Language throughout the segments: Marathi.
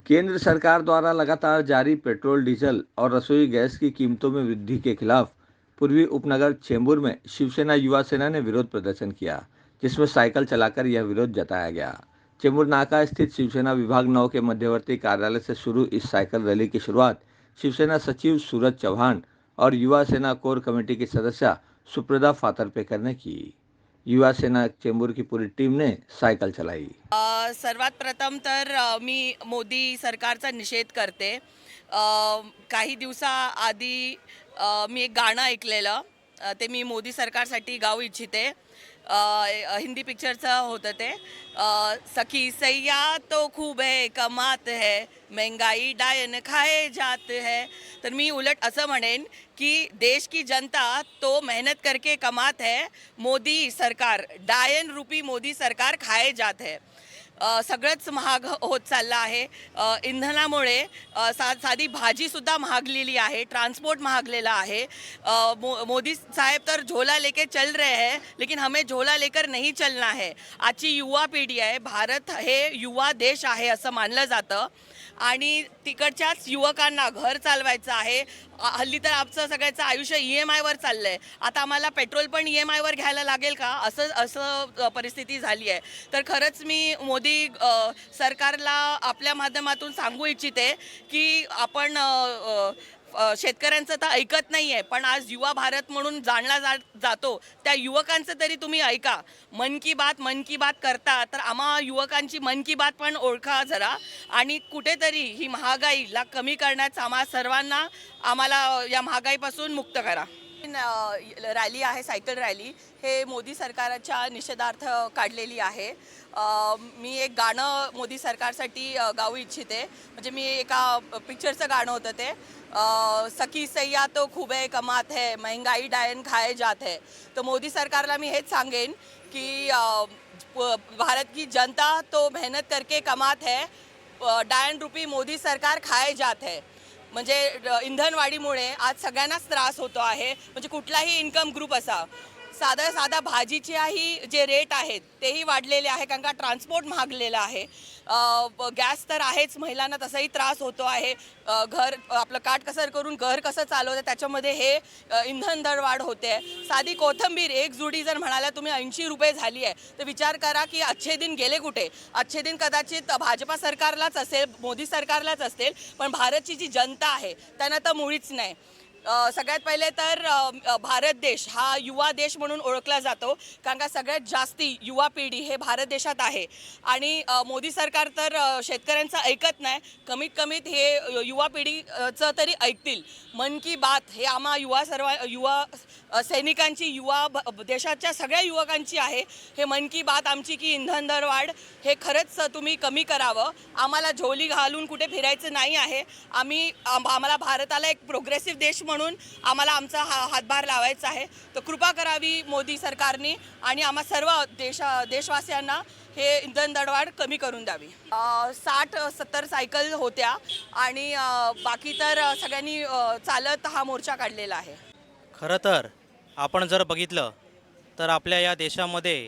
केंद्र सरकार द्वारा लगातार जारी पेट्रोल, डीजल और रसोई गैस की कीमतों में वृद्धि के खिलाफ पूर्वी उपनगर चेंबूर में शिवसेना युवा सेना ने विरोध प्रदर्शन किया, जिसमें साइकिल चलाकर यह विरोध जताया गया। चेंबूर नाका स्थित शिवसेना विभाग 9 के मध्यवर्ती कार्यालय से शुरू इस साइकिल रैली की शुरुआत शिवसेना सचिव सूरज चौहान और युवा सेना कोर कमेटी की सदस्य सुप्रदा फातर्पेकर ने की। युवा सेना चेंबूर की पूरी टीम ने साइकिल चलाई। सर्वात प्रथम तर मी मोदी सरकारचा निषेध करते. काही दिवसाआधी मी एक गाणं ऐकलेलं. ते मी मोदी सरकारसाठी गाऊ इच्छिते. हिंदी पिक्चरचं होतं ते. सखी सैया तो खूब है कमात है, महंगाई डायन खाए जात है. तर मी उलट असं म्हणेन की देश की जनता तो मेहनत करके कमात है, मोदी सरकार डायन रूपी मोदी सरकार खाए जात है. सगळंच महाग होत चाललं आहे. इंधनामुळे साधी भाजीसुद्धा महागलेली आहे, ट्रान्सपोर्ट महागलेला आहे. मोदी साहेब तर झोला लेके चल रहे हैं, लेकिन हमें झोला लेकर नहीं चलना है. आजची युवा पिढी आहे, भारत हे युवा देश आहे असं मानलं जातं आणि तिकडच्याच युवकांना घर चालवायचं आहे. हल्ली तर आमचं सगळ्याचं आयुष्य EMI वर चाललंय. आता आम्हाला पेट्रोल पण EMI वर घ्यायला लागेल का, असं असं परिस्थिती झाली आहे. तर खरंच मी मोदी सरकारला आपल्या माध्यमातून सांगू इच्छिते की आपण शेतकऱ्यांचं तर ऐकत नाही आहे, पण आज युवा भारत म्हणून जातो त्या युवकांचं तरी तुम्ही ऐका. मन की बात करता तर आम्हा युवकांची मन की बात पण ओळखा जरा, आणि कुठेतरी ही महागाईला कमी करण्याचा आम्हाला या महागाईपासून मुक्त करा. रॅली आहे, सायकल रॅली, हे मोदी सरकारच्या निषेधार्थ काढलेली आहे. मी एक गाणं मोदी सरकारसाठी गाऊ इच्छिते. म्हणजे मी एका पिक्चरचं गाणं होतं ते. सखी सैया तो खूब है कमात है, महंगाई डायन खाए जात है. तर मोदी सरकारला मी हेच सांगेन की भारत की जनता तो मेहनत करके कमात है, डायन रूपी मोदी सरकार खाए जात है. म्हणजे इंधनवाढीमुळे आज सगळ्यांनाच त्रास होतो आहे. म्हणजे कुठलाही इन्कम ग्रुप असा, साधा भाजीचेही जे रेट आहेत तेही वाढलेले आहे, कारण का ट्रान्सपोर्ट महागलेला आहे. गॅस तर आहेच, महिलांना तसाही त्रास होतो आहे. घर आपलं काटकसर करून घर कसं चालवतं त्याच्यामध्ये हे इंधन दरवाढ होते. साधी कोथिंबीर एक जुडी जर म्हणाला तुम्ही 80 रुपये झाली आहे, तर विचार करा की अच्छे दिन गेले कुठे. अच्छे दिन कदाचित भाजपा सरकारलाच असेल, मोदी सरकारलाच असेल, पण भारतची जी जनता आहे त्यांना तर मुळीच नाही. सगळ्यात पहिले तर भारत देश हा युवा देश म्हणून ओळखला जातो, कारण का सगळ्यात जास्ती युवा पिढी हे भारत देशात आहे. आणि मोदी सरकार तर शेतकऱ्यांचं ऐकत नाही, कमीत कमीत हे युवा पिढीचं तरी ऐकतील. मन की बात हे आम्हा युवा सैनिकांची, देशाच्या सगळ्या युवकांची आहे. हे मन की बात आमची की इंधन दरवाढ हे खरंच तुम्ही कमी करावं. आम्हाला झोली घालून कुठे फिरायचं नाही आहे. आम्हाला भारताला एक प्रोग्रेसिव्ह देश म्हणून आम्हाला आमचा हातभार लावायचा आहे. तर कृपा करावी मोदी सरकारने आणि आम्हा सर्व देशवासियांना हे इंधन दरवाढ कमी करून द्यावी. 60-70 सायकल होत्या आणि बाकी तर सगळ्यांनी चालत हा मोर्चा काढलेला आहे. खरं तर आपण जर बघितलं तर आपल्या या देशामध्ये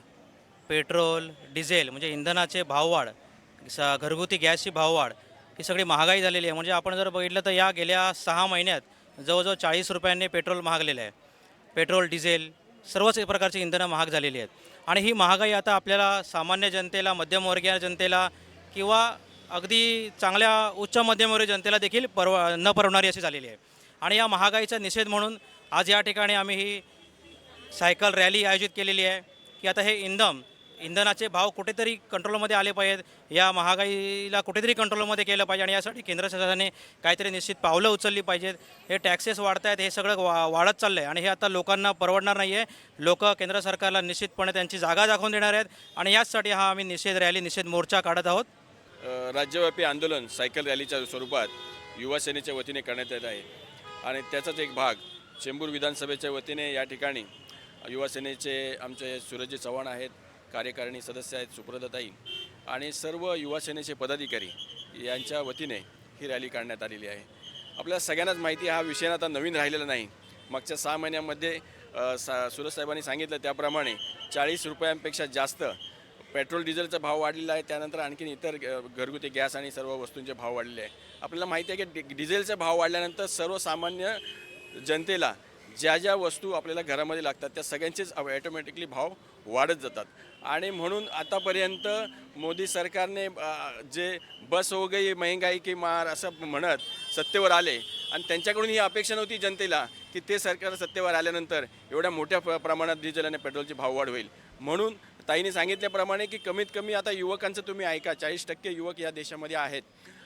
पेट्रोल, डिझेल म्हणजे इंधनाचे भाववाढ, घरगुती गॅसची भाववाढ, ही सगळी महागाई झालेली आहे. म्हणजे आपण जर बघितलं तर या गेल्या 6 महिन्यात जवळजवळ 40 रुपयांनी पेट्रोल महागलेलं आहे. पेट्रोल, डिझेल सर्वच प्रकारची इंधनं महाग झालेली आहेत. आणि ही महागाई आता आपल्याला सामान्य जनतेला, मध्यमवर्गीय जनतेला किंवा अगदी चांगल्या उच्च मध्यमवर्गीय जनतेला देखील न परवणारी अशी झालेली आहे. आणि या महागाईचा निषेध म्हणून आज या ठिकाणी आम्ही ही सायकल रॅली आयोजित केलेली आहे की आता हे इंधनाचे भाव कुठेतरी कंट्रोलमध्ये आले पाहिजेत, या महागाईला कुठेतरी कंट्रोलमध्ये केलं पाहिजे. आणि यासाठी केंद्र सरकारने काहीतरी निश्चित पावलं उचलली पाहिजेत. हे टॅक्सेस वाढत आहेत, हे सगळं वाढत चाललं आहे आणि हे आता लोकांना परवडणार नाही आहे. लोक केंद्र सरकारला निश्चितपणे त्यांची जागा दाखवून देणार आहेत आणि याचसाठी हा आम्ही निषेध मोर्चा काढत आहोत. राज्यव्यापी आंदोलन सायकल रॅलीच्या स्वरूपात युवा सेनेच्या वतीने करण्यात येत आहे आणि त्याचाच एक भाग चेंबूर विधानसभेच्या वतीने या ठिकाणी युवा सेनेचे आमचे सूरजजी चव्हाण आहेत, कार्यकारिणी सदस्य आहेत सुप्रदाताई, आणि सर्व युवा सेनेचे पदाधिकारी यांच्या वतीने ही रॅली काढण्यात आलेली आहे. आपल्याला सगळ्यांनाच माहिती आहे, हा विषय आता नवीन राहिलेला नाही. मागच्या 6 महिन्यामध्ये सूरज साहेबांनी सांगितलं त्याप्रमाणे 40 रुपयांपेक्षा जास्त पेट्रोल डिझेलचा भाव वाढलेला आहे, त्यानंतर आणखीन इतर घरगुती गॅस आणि सर्व वस्तूंचे भाव वाढलेले आहे. आपल्याला माहिती आहे की डिझेलचे भाव वाढल्यानंतर सर्वसामान्य जनतेला ज्या ज्या वस्तू आपल्याला घरामध्ये लागतात त्या सगळ्यांचेच ॲटोमॅटिकली भाव वाढत जातात. आणि म्हणून आतापर्यंत मोदी सरकारने जे बस हो गई महंगाई की मार असं म्हणत सत्तेवर आले आणि त्यांच्याकडून ही अपेक्षा नव्हती जनतेला की ते सरकार सत्तेवर आल्यानंतर एवढ्या मोठ्या प्रमाणात डिझेल आणि पेट्रोलची भाव वाढ होईल. म्हणून ताईने सांगितल्याप्रमाणे की कमीत कमी आता युवकांचं तुम्ही ऐका, 40% युवक या देशामध्ये आहेत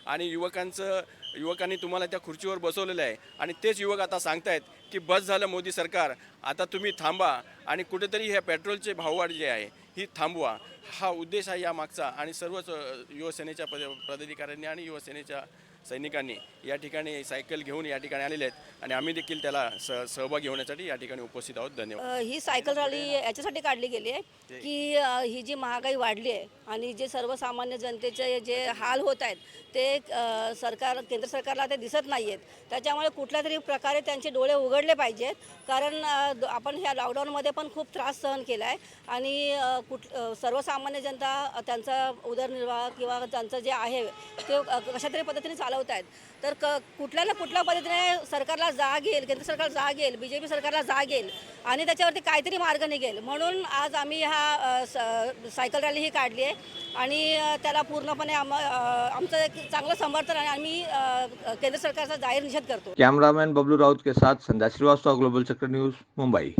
आणि युवकांनी तुम्हाला त्या खुर्चीवर बसवलेलं आहे आणि तेच युवक आता सांगतायत की बस झालं मोदी सरकार, आता तुम्ही थांबा आणि कुठेतरी ह्या पेट्रोलचे भाववाढ जे आहे ही थांबवा. हा उद्देश आहे यामागचा आणि सर्वच युवसेनेच्या पदाधिकाऱ्यांनी आणि युवसेनेच्या सैनिकांनी या ठिकाणी सायकल घेऊन या ठिकाणी आलेले आहेत आणि आम्ही देखील त्याला सहभागी होण्यासाठी या ठिकाणी उपस्थित आहोत. धन्यवाद. ही सायकल रॅली याच्यासाठी काढली गेली आहे की ही जी महागाई वाढली आहे आणि जे सर्वसामान्य जनतेचे जे हाल होत आहेत ते केंद्र सरकारला ते दिसत नाही आहेत. त्याच्यामुळे कुठल्या तरी प्रकारे त्यांचे डोळे उघडले पाहिजेत, कारण आपण ह्या लॉकडाऊनमध्ये पण खूप त्रास सहन केला आहे आणि सर्वसामान्य जनता त्यांचा उदरनिर्वाह किंवा त्यांचं जे आहे ते कशा तरी पद्धतीने चालवत आहेत. तर कुठल्या ना कुठल्या पद्धतीने सरकारला जाग येईल, केंद्र सरकार जाग येईल, BJP सरकारला जाग येईल आणि त्याच्यावरती काहीतरी मार्ग निघेल. म्हणून आज आम्ही हा सायकल रॅली ही काढली आहे आणि त्याला पूर्णपणे आमचं एक चांगलं समर्थन आहे. आम्ही केंद्र सरकारचा जाहीर निषेध करतो. कैमरामैन बबलू राउत के साथ संध्या श्रीवास्तव, ग्लोबल चक्र न्यूज़, मुंबई.